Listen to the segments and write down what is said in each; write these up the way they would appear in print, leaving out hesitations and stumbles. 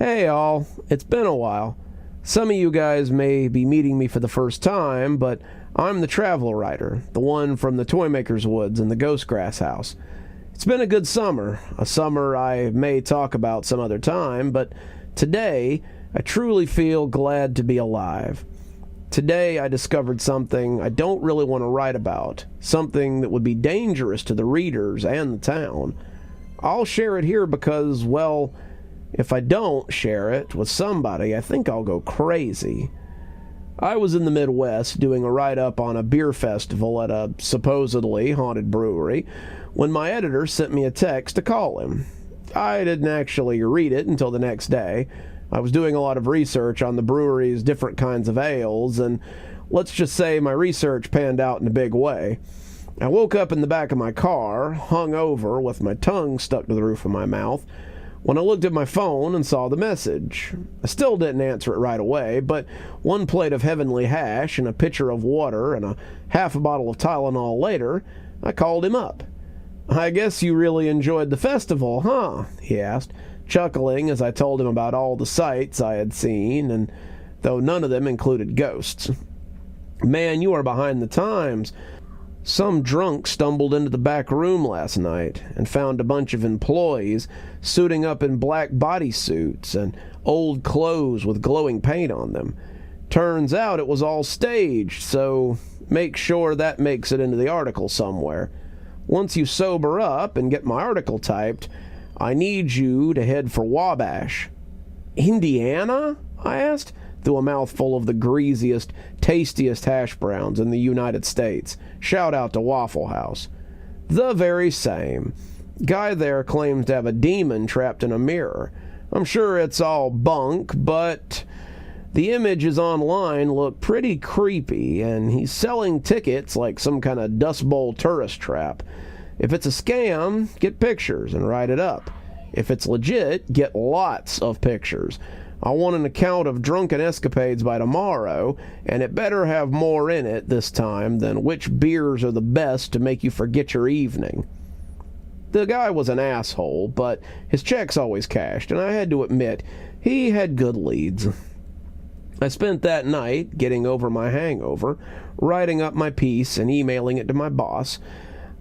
Hey all, it's been a while. Some of you guys may be meeting me for the first time, but I'm the travel writer, the one from the Toymaker's Woods and the Ghostgrass House. It's been a good summer, a summer I may talk about some other time, but today I truly feel glad to be alive. Today I discovered something I don't really want to write about, something that would be dangerous to the readers and the town. I'll share it here because, well, if I don't share it with somebody, I think I'll go crazy. I was in the Midwest doing a write-up on a beer festival at a supposedly haunted brewery when my editor sent me a text to call him. I didn't actually read it until the next day. I was doing a lot of research on the brewery's different kinds of ales, and let's just say my research panned out in a big way. I woke up in the back of my car, hung over with my tongue stuck to the roof of my mouth, when I looked at my phone and saw the message. I still didn't answer it right away, but one plate of heavenly hash and a pitcher of water and a half a bottle of Tylenol later, I called him up. "I guess you really enjoyed the festival, huh?" he asked, chuckling as I told him about all the sights I had seen, and though none of them included ghosts. "Man, you are behind the times. Some drunk stumbled into the back room last night and found a bunch of employees suiting up in black bodysuits and old clothes with glowing paint on them. Turns out it was all staged, so make sure that makes it into the article somewhere. Once you sober up and get my article typed, I need you to head for Wabash." "Indiana?" I asked, through a mouthful of the greasiest, tastiest hash browns in the United States. Shout out to Waffle House. "The very same. Guy there claims to have a demon trapped in a mirror. I'm sure it's all bunk, but the images online look pretty creepy, and he's selling tickets like some kind of Dust Bowl tourist trap. If it's a scam, get pictures and write it up. If it's legit, get lots of pictures. I want an account of drunken escapades by tomorrow, and it better have more in it this time than which beers are the best to make you forget your evening." The guy was an asshole, but his checks always cashed, and I had to admit, he had good leads. I spent that night getting over my hangover, writing up my piece and emailing it to my boss.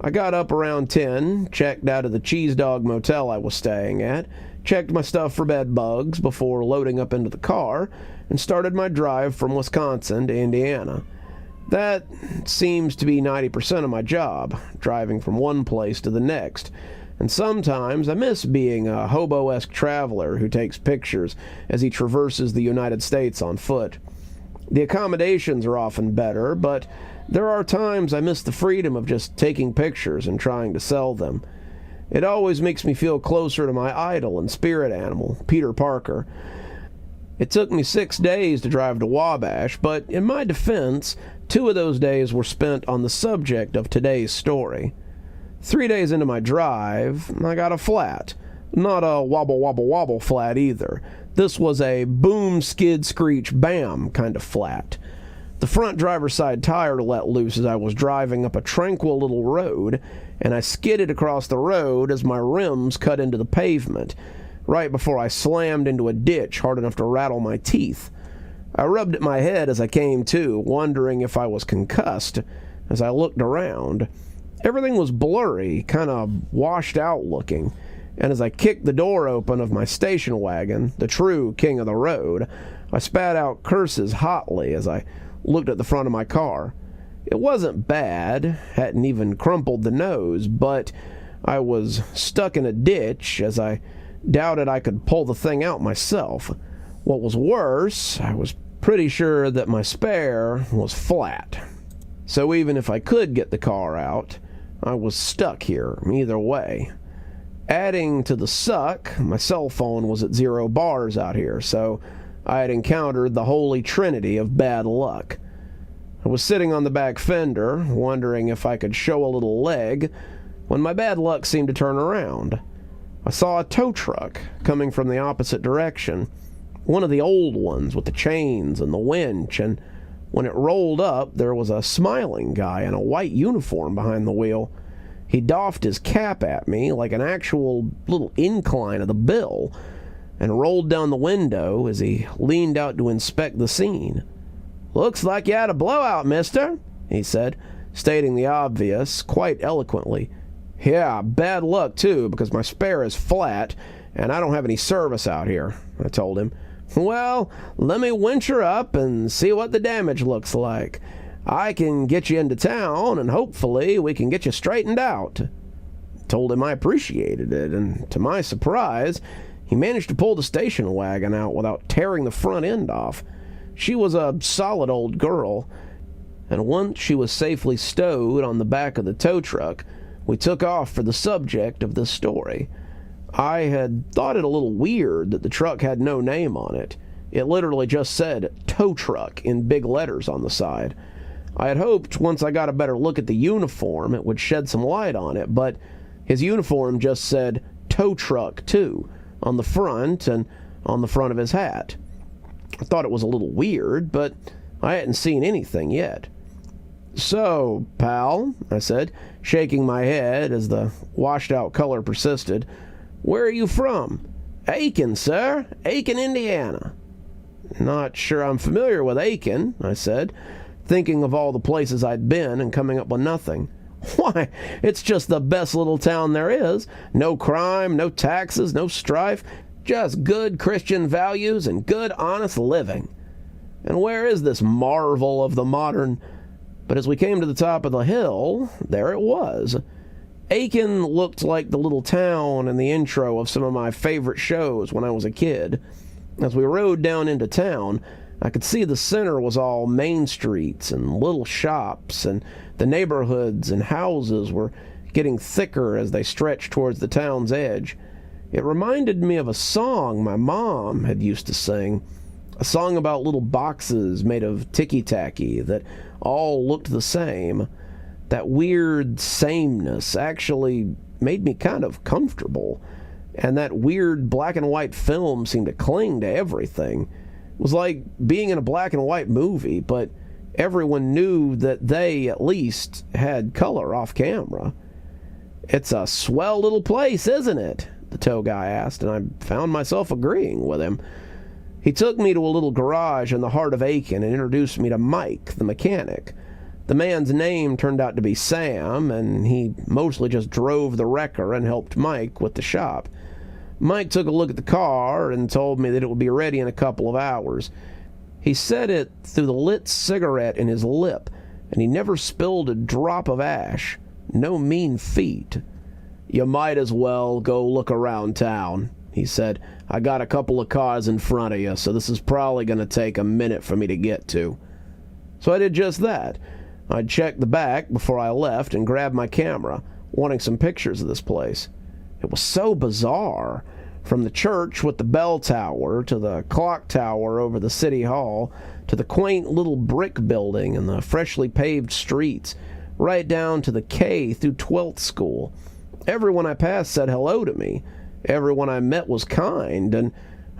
I got up around 10, checked out of the Cheese Dog Motel I was staying at, checked my stuff for bed bugs before loading up into the car, and started my drive from Wisconsin to Indiana. That seems to be 90% of my job, driving from one place to the next, and sometimes I miss being a hobo-esque traveler who takes pictures as he traverses the United States on foot. The accommodations are often better, but there are times I miss the freedom of just taking pictures and trying to sell them. It always makes me feel closer to my idol and spirit animal, Peter Parker. It took me 6 days to drive to Wabash, but in my defense, 2 of those days were spent on the subject of today's story. 3 days into my drive, I got a flat. Not a wobble wobble wobble flat either. This was a boom skid screech bam kind of flat. The front driver's side tire let loose as I was driving up a tranquil little road, and I skidded across the road as my rims cut into the pavement, right before I slammed into a ditch hard enough to rattle my teeth. I rubbed at my head as I came to, wondering if I was concussed, as I looked around. Everything was blurry, kind of washed out looking, and as I kicked the door open of my station wagon, the true king of the road, I spat out curses hotly as I looked at the front of my car. It wasn't bad, hadn't even crumpled the nose, but I was stuck in a ditch as I doubted I could pull the thing out myself. What was worse, I was pretty sure that my spare was flat. So even if I could get the car out, I was stuck here either way. Adding to the suck, my cell phone was at 0 bars out here, so I had encountered the holy trinity of bad luck. I was sitting on the back fender, wondering if I could show a little leg, when my bad luck seemed to turn around. I saw a tow truck coming from the opposite direction, one of the old ones with the chains and the winch, and when it rolled up, there was a smiling guy in a white uniform behind the wheel. He doffed his cap at me like an actual little incline of the bill, and rolled down the window as he leaned out to inspect the scene. "Looks like you had a blowout, mister," he said, stating the obvious quite eloquently. "Yeah, bad luck, too, because my spare is flat, and I don't have any service out here," I told him. "Well, let me venture up and see what the damage looks like. I can get you into town, and hopefully we can get you straightened out." Told him I appreciated it, and to my surprise, he managed to pull the station wagon out without tearing the front end off. She was a solid old girl, and once she was safely stowed on the back of the tow truck, we took off for the subject of this story. I had thought it a little weird that the truck had no name on it. It literally just said tow truck in big letters on the side. I had hoped once I got a better look at the uniform it would shed some light on it, but his uniform just said tow truck 2 on the front and on the front of his hat. I thought it was a little weird, but I hadn't seen anything yet. "So, pal," I said, shaking my head as the washed-out color persisted, "where are you from?" "Aiken, sir. Aiken, Indiana." "Not sure I'm familiar with Aiken," I said, thinking of all the places I'd been and coming up with nothing. "Why, it's just the best little town there is. No crime, no taxes, no strife, just good Christian values and good honest living. And where is this marvel of the modern—" But as we came to the top of the hill, there it was. Aiken looked like the little town in the intro of some of my favorite shows when I was a kid. As we rode down into town, I could see the center was all main streets and little shops, and the neighborhoods and houses were getting thicker as they stretched towards the town's edge. It reminded me of a song my mom had used to sing, a song about little boxes made of ticky-tacky that all looked the same. That weird sameness actually made me kind of comfortable, and that weird black and white film seemed to cling to everything. It was like being in a black and white movie, but everyone knew that they, at least, had color off camera. "It's a swell little place, isn't it?" the tow guy asked, and I found myself agreeing with him. He took me to a little garage in the heart of Aiken and introduced me to Mike, the mechanic. The man's name turned out to be Sam, and he mostly just drove the wrecker and helped Mike with the shop. Mike took a look at the car and told me that it would be ready in a couple of hours. He said it through the lit cigarette in his lip, and he never spilled a drop of ash. No mean feat. "You might as well go look around town," he said. "I got a couple of cars in front of you, so this is probably going to take a minute for me to get to." So I did just that. I checked the back before I left and grabbed my camera, wanting some pictures of this place. It was so bizarre. From the church with the bell tower, to the clock tower over the city hall, to the quaint little brick building and the freshly paved streets, right down to the K through 12th school. Everyone I passed said hello to me. Everyone I met was kind, and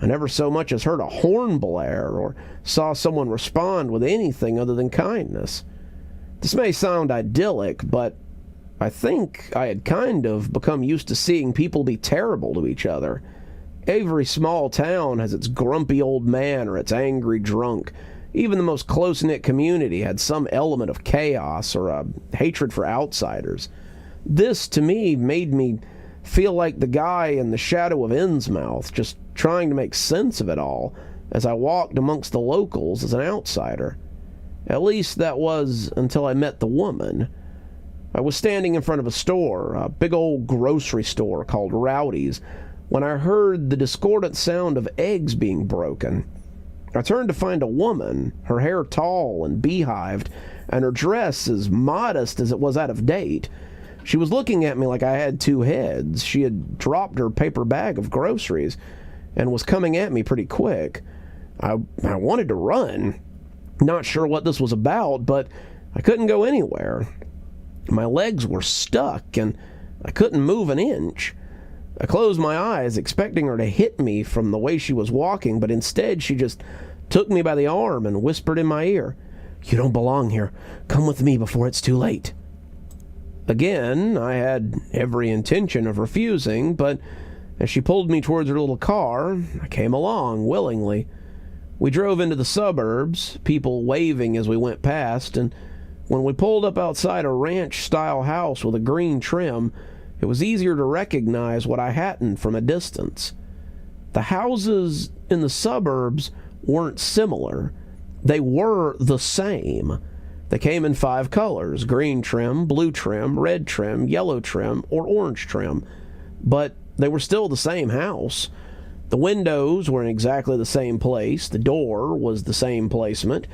I never so much as heard a horn blare or saw someone respond with anything other than kindness. This may sound idyllic, but I think I had kind of become used to seeing people be terrible to each other. Every small town has its grumpy old man or its angry drunk. Even the most close-knit community had some element of chaos or a hatred for outsiders. This, to me, made me feel like the guy in the shadow of Innsmouth, just trying to make sense of it all as I walked amongst the locals as an outsider. At least that was until I met the woman. I was standing in front of a store, a big old grocery store called Rowdy's, when I heard the discordant sound of eggs being broken. I turned to find a woman, her hair tall and beehived, and her dress as modest as it was out of date. She was looking at me like I had two heads. She had dropped her paper bag of groceries and was coming at me pretty quick. I wanted to run. Not sure what this was about, but I couldn't go anywhere. My legs were stuck, and I couldn't move an inch. I closed my eyes, expecting her to hit me from the way she was walking, but instead she just took me by the arm and whispered in my ear, "You don't belong here. Come with me before it's too late." Again, I had every intention of refusing, but As she pulled me towards her little car, I came along willingly. We drove into the suburbs, people waving as we went past, and when we pulled up outside a ranch-style house with a green trim, it was easier to recognize what I hadn't from a distance. The houses in the suburbs weren't similar. They were the same. They came in 5 colors: green trim, blue trim, red trim, yellow trim, or orange trim. But they were still the same house. The windows were in exactly the same place, the door was the same placement,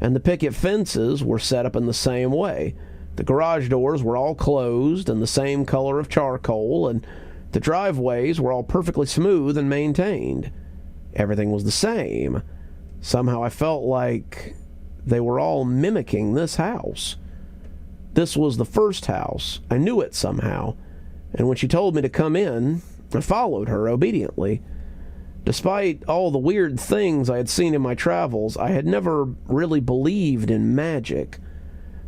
and the picket fences were set up in the same way. The garage doors were all closed and the same color of charcoal, and the driveways were all perfectly smooth and maintained. Everything was the same. Somehow I felt like they were all mimicking this house. This was the first house. I knew it somehow. And when she told me to come in, I followed her obediently. Despite all the weird things I had seen in my travels, I had never really believed in magic.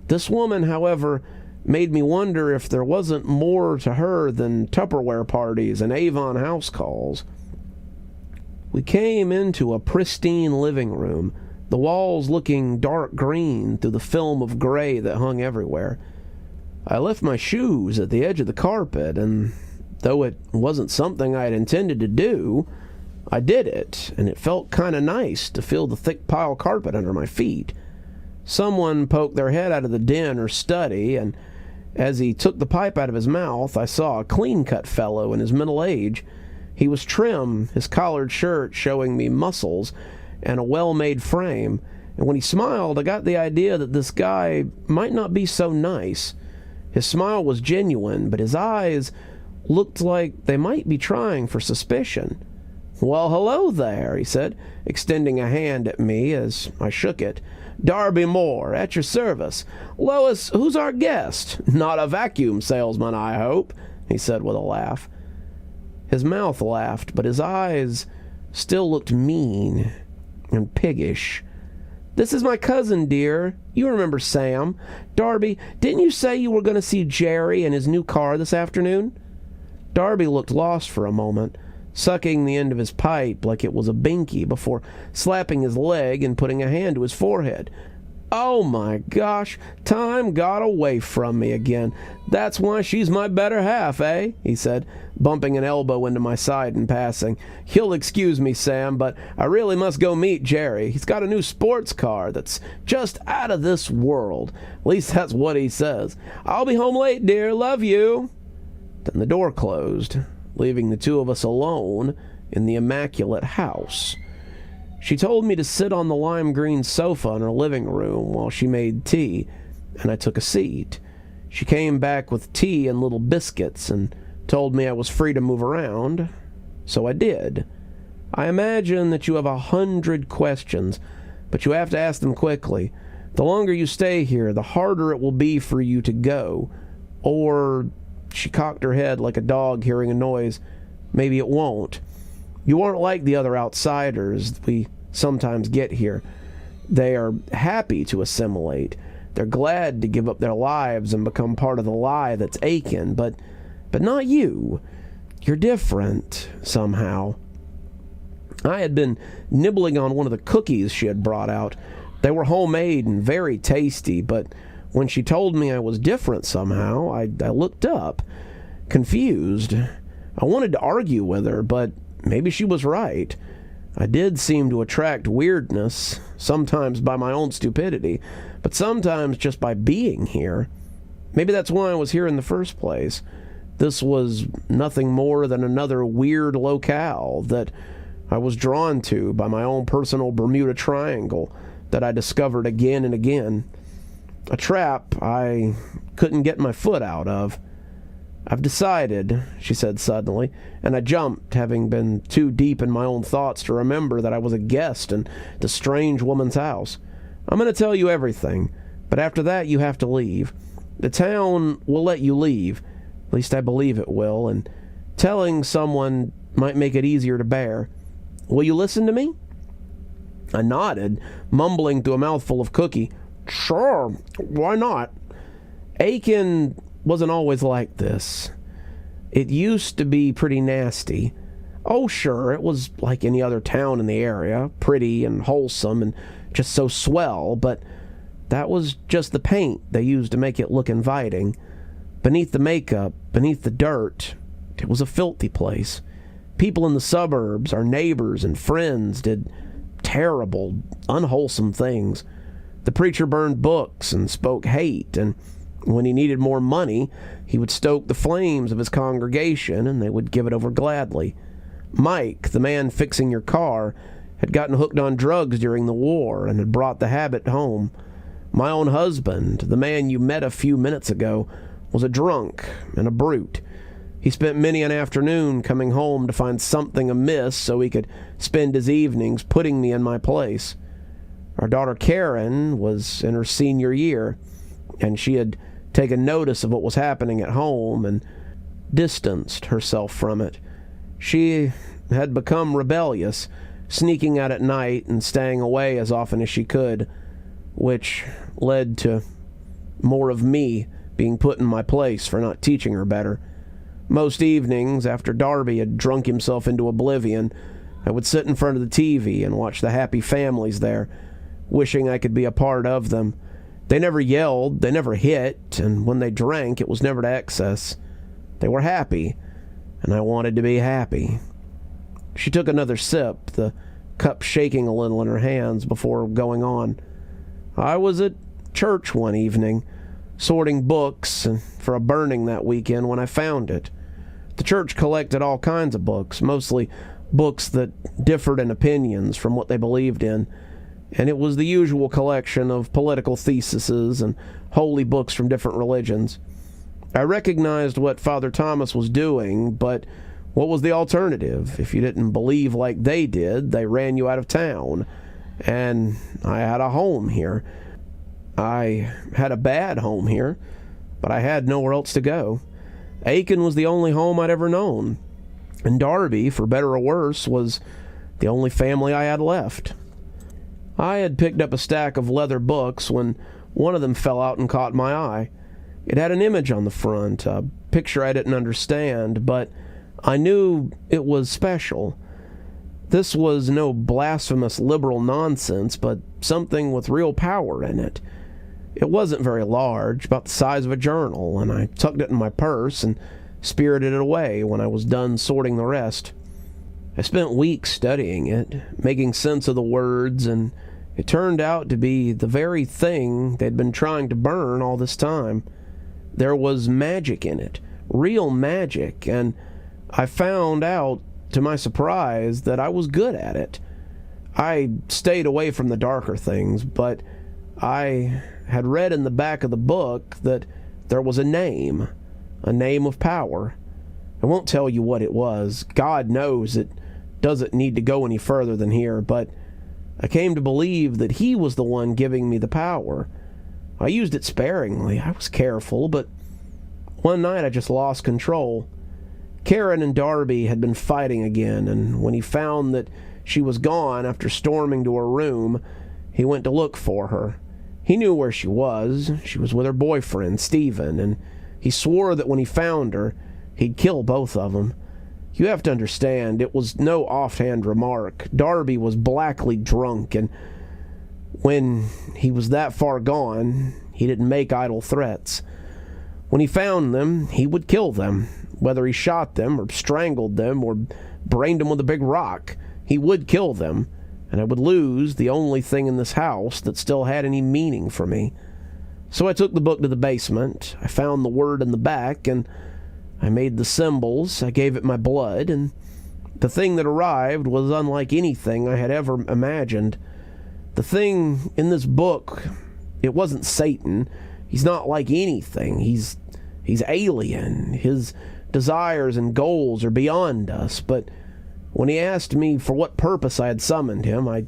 This woman, however, made me wonder if there wasn't more to her than Tupperware parties and Avon house calls. We came into a pristine living room, the walls looking dark green through the film of gray that hung everywhere. I left my shoes at the edge of the carpet, and though it wasn't something I had intended to do, I did it, and it felt kind of nice to feel the thick pile carpet under my feet. Someone poked their head out of the den or study, and as he took the pipe out of his mouth, I saw a clean-cut fellow in his middle age. He was trim, his collared shirt showing me muscles and a well-made frame, and when he smiled, I got the idea that this guy might not be so nice. His smile was genuine, but his eyes looked like they might be trying for suspicion. "Well, hello there," he said, extending a hand at me as I shook it. "Darby Moore, at your service. Lois, who's our guest? Not a vacuum salesman, I hope," he said with a laugh. His mouth laughed, but his eyes still looked mean and piggish. "This is my cousin, dear. You remember Sam. Darby, didn't you say you were going to see Jerry and his new car this afternoon?" Darby looked lost for a moment, sucking the end of his pipe like it was a binky before slapping his leg and putting a hand to his forehead. "Oh my gosh, time got away from me again. That's why she's my better half, eh?" he said, bumping an elbow into my side in passing. "You'll excuse me, Sam, but I really must go meet Jerry. He's got a new sports car that's just out of this world. At least that's what he says. I'll be home late, dear. Love you." Then the door closed, leaving the two of us alone in the immaculate house. She told me to sit on the lime green sofa in her living room while she made tea, and I took a seat. She came back with tea and little biscuits and told me I was free to move around, so I did. I imagine that you have 100 questions, but you have to ask them quickly. The longer you stay here, the harder it will be for you to go. Or, she cocked her head like a dog hearing a noise, maybe it won't. You aren't like the other outsiders we sometimes get here. They are happy to assimilate. They're glad to give up their lives and become part of the lie that's Aiken, but not you. You're different, somehow. I had been nibbling on one of the cookies she had brought out. They were homemade and very tasty, but when she told me I was different somehow, I looked up, confused. I wanted to argue with her, but maybe she was right. I did seem to attract weirdness, sometimes by my own stupidity, but sometimes just by being here. Maybe that's why I was here in the first place. This was nothing more than another weird locale that I was drawn to by my own personal Bermuda Triangle that I discovered again and again. A trap I couldn't get my foot out of. "I've decided," she said suddenly, and I jumped, having been too deep in my own thoughts to remember that I was a guest in the strange woman's house. "I'm going to tell you everything, but after that you have to leave. The town will let you leave. At least I believe it will, and telling someone might make it easier to bear. Will you listen to me?" I nodded, mumbling through a mouthful of cookie. "Sure, why not?" Aiken wasn't always like this. It used to be pretty nasty. Oh, sure, it was like any other town in the area, pretty and wholesome and just so swell, but that was just the paint they used to make it look inviting. Beneath the makeup, beneath the dirt, it was a filthy place. People in the suburbs, our neighbors and friends, did terrible, unwholesome things. The preacher burned books and spoke hate, and when he needed more money, he would stoke the flames of his congregation, and they would give it over gladly. Mike, the man fixing your car, had gotten hooked on drugs during the war and had brought the habit home. My own husband, the man you met a few minutes ago, was a drunk and a brute. He spent many an afternoon coming home to find something amiss so he could spend his evenings putting me in my place. Our daughter Karen was in her senior year, and she had taken notice of what was happening at home and distanced herself from it. She had become rebellious, sneaking out at night and staying away as often as she could, which led to more of me being put in my place for not teaching her better. Most evenings, after Darby had drunk himself into oblivion, I would sit in front of the TV and watch the happy families there, wishing I could be a part of them. They never yelled, they never hit, and when they drank, it was never to excess. They were happy, and I wanted to be happy. She took another sip, the cup shaking a little in her hands before going on. I was at church one evening, sorting books for a burning that weekend when I found it. The church collected all kinds of books, mostly books that differed in opinions from what they believed in, and it was the usual collection of political theses and holy books from different religions. I recognized what Father Thomas was doing, but what was the alternative? If you didn't believe like they did, they ran you out of town. And I had a home here. I had a bad home here, but I had nowhere else to go. Aiken was the only home I'd ever known, and Darby, for better or worse, was the only family I had left. I had picked up a stack of leather books when one of them fell out and caught my eye. It had an image on the front, a picture I didn't understand, but I knew it was special. This was no blasphemous liberal nonsense, but something with real power in it. It wasn't very large, about the size of a journal, and I tucked it in my purse and spirited it away when I was done sorting the rest. I spent weeks studying it, making sense of the words, and it turned out to be the very thing they'd been trying to burn all this time. There was magic in it, real magic, and I found out, to my surprise, that I was good at it. I stayed away from the darker things, but I had read in the back of the book that there was a name of power. I won't tell you what it was. God knows it doesn't need to go any further than here, but I came to believe that he was the one giving me the power. I used it sparingly. I was careful, but one night I just lost control. Karen and Darby had been fighting again, and when he found that she was gone after storming to her room, he went to look for her. He knew where she was. She was with her boyfriend, Stephen, and he swore that when he found her, he'd kill both of them. You have to understand, it was no offhand remark. Darby was blackly drunk, and when he was that far gone, he didn't make idle threats. When he found them, he would kill them. Whether he shot them, or strangled them, or brained them with a big rock, he would kill them, and I would lose the only thing in this house that still had any meaning for me. So I took the book to the basement. I found the word in the back, and I made the symbols. I gave it my blood, and the thing that arrived was unlike anything I had ever imagined. The thing in this book, it wasn't Satan. He's not like anything. He's alien. His desires and goals are beyond us, but when he asked me for what purpose I had summoned him, I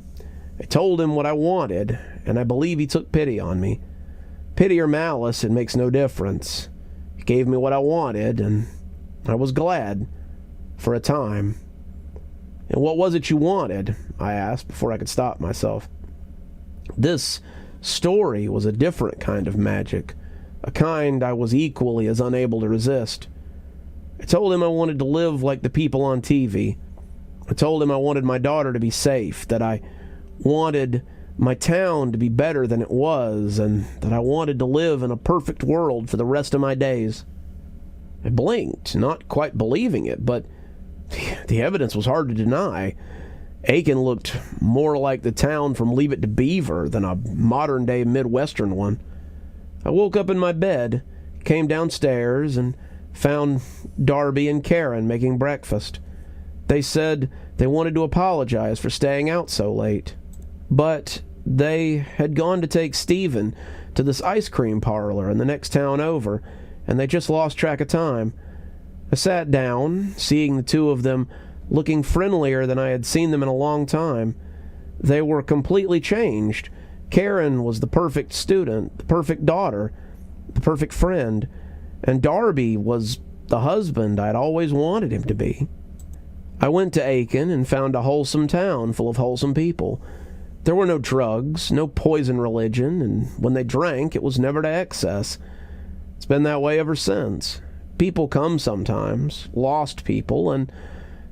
told him what I wanted, and I believe he took pity on me. Pity or malice, it makes no difference. He gave me what I wanted, and I was glad, for a time. And what was it you wanted? I asked before I could stop myself. This story was a different kind of magic, a kind I was equally as unable to resist. I told him I wanted to live like the people on TV. I told him I wanted my daughter to be safe, that I wanted my town to be better than it was, and that I wanted to live in a perfect world for the rest of my days. I blinked, not quite believing it, but the evidence was hard to deny. Aiken looked more like the town from Leave It to Beaver than a modern-day Midwestern one. I woke up in my bed, came downstairs, and found Darby and Karen making breakfast. They said they wanted to apologize for staying out so late, but they had gone to take Stephen to this ice cream parlor in the next town over, and they just lost track of time. I sat down, seeing the two of them looking friendlier than I had seen them in a long time. They were completely changed. Karen was the perfect student, the perfect daughter, the perfect friend, and Darby was the husband I'd always wanted him to be. I went to Aiken and found a wholesome town full of wholesome people. There were no drugs, no poison religion, and when they drank, it was never to excess. It's been that way ever since. People come sometimes, lost people, and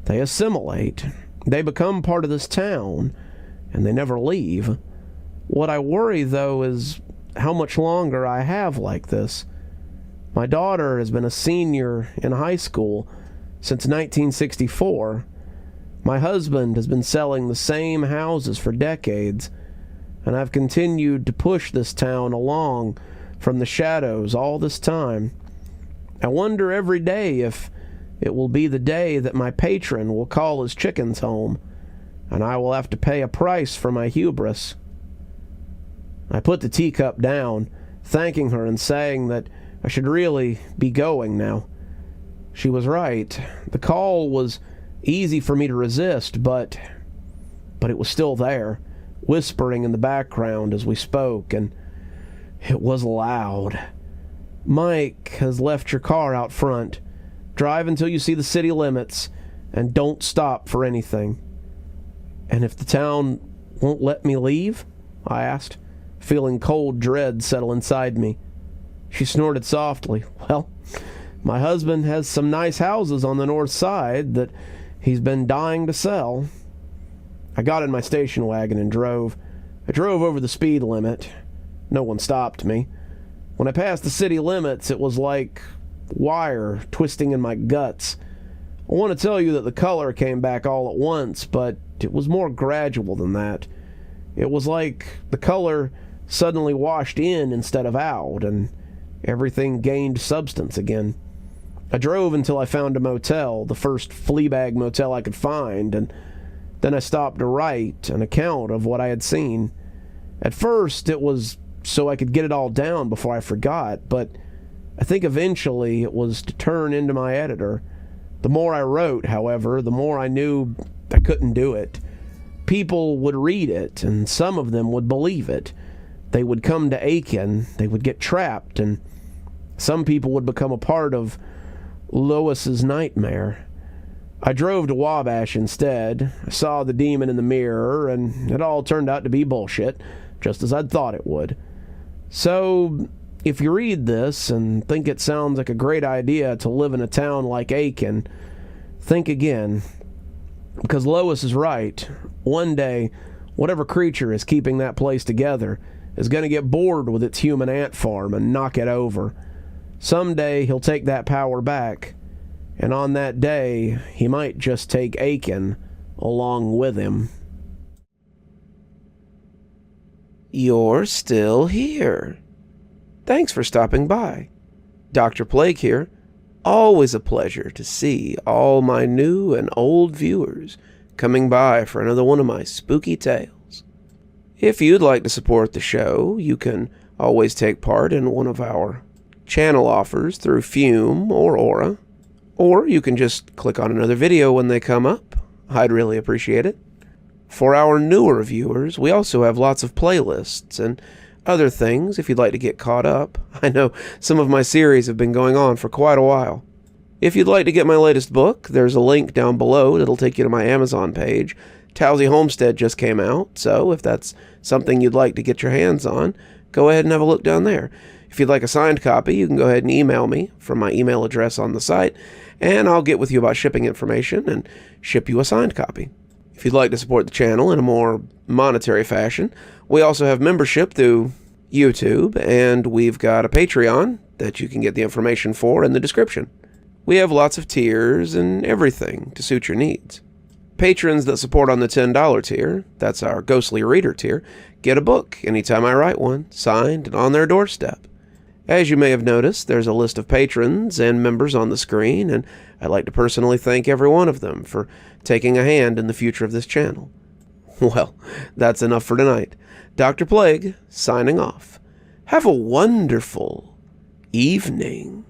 they assimilate. They become part of this town, and they never leave. What I worry, though, is how much longer I have like this. My daughter has been a senior in high school since 1964. My husband has been selling the same houses for decades, and I've continued to push this town along from the shadows all this time. I wonder every day if it will be the day that my patron will call his chickens home, and I will have to pay a price for my hubris. I put the teacup down, thanking her and saying that I should really be going now. She was right. The call was easy for me to resist, but it was still there, whispering in the background as we spoke, and it was loud. Mike has left your car out front. Drive until you see the city limits, and don't stop for anything. And if the town won't let me leave? I asked, feeling cold dread settle inside me. She snorted softly. Well, my husband has some nice houses on the north side that he's been dying to sell. I got in my station wagon and drove. I drove over the speed limit. No one stopped me. When I passed the city limits, it was like wire twisting in my guts. I want to tell you that the color came back all at once, but it was more gradual than that. It was like the color suddenly washed in instead of out, and everything gained substance again. I drove until I found a motel, the first fleabag motel I could find, and then I stopped to write an account of what I had seen. At first, it was so I could get it all down before I forgot, but I think eventually it was to turn into my editor. The more I wrote, however, the more I knew I couldn't do it. People would read it, and some of them would believe it. They would come to Aiken, they would get trapped, and some people would become a part of Lois's nightmare. I drove to Wabash instead. I saw the demon in the mirror, and it all turned out to be bullshit, just as I'd thought it would. So, if you read this and think it sounds like a great idea to live in a town like Aiken, think again. Because Lois is right. One day, whatever creature is keeping that place together is going to get bored with its human ant farm and knock it over. Someday he'll take that power back, and on that day, he might just take Aiken along with him. You're still here. Thanks for stopping by. Dr. Plague here. Always a pleasure to see all my new and old viewers coming by for another one of my spooky tales. If you'd like to support the show, you can always take part in one of our channel offers through Fume or Aura, or you can just click on another video when they come up. I'd really appreciate it. For our newer viewers, we also have lots of playlists and other things if you'd like to get caught up. I know some of my series have been going on for quite a while. If you'd like to get my latest book, there's a link down below that'll take you to my Amazon page. Towesey Homestead just came out, so if that's something you'd like to get your hands on, go ahead and have a look down there. If you'd like a signed copy, you can go ahead and email me from my email address on the site, and I'll get with you about shipping information and ship you a signed copy. If you'd like to support the channel in a more monetary fashion, we also have membership through YouTube, and we've got a Patreon that you can get the information for in the description. We have lots of tiers and everything to suit your needs. Patrons that support on the $10 tier, that's our Ghostly Reader tier, get a book anytime I write one, signed and on their doorstep. As you may have noticed, there's a list of patrons and members on the screen, and I'd like to personally thank every one of them for taking a hand in the future of this channel. Well, that's enough for tonight. Dr. Plague, signing off. Have a wonderful evening.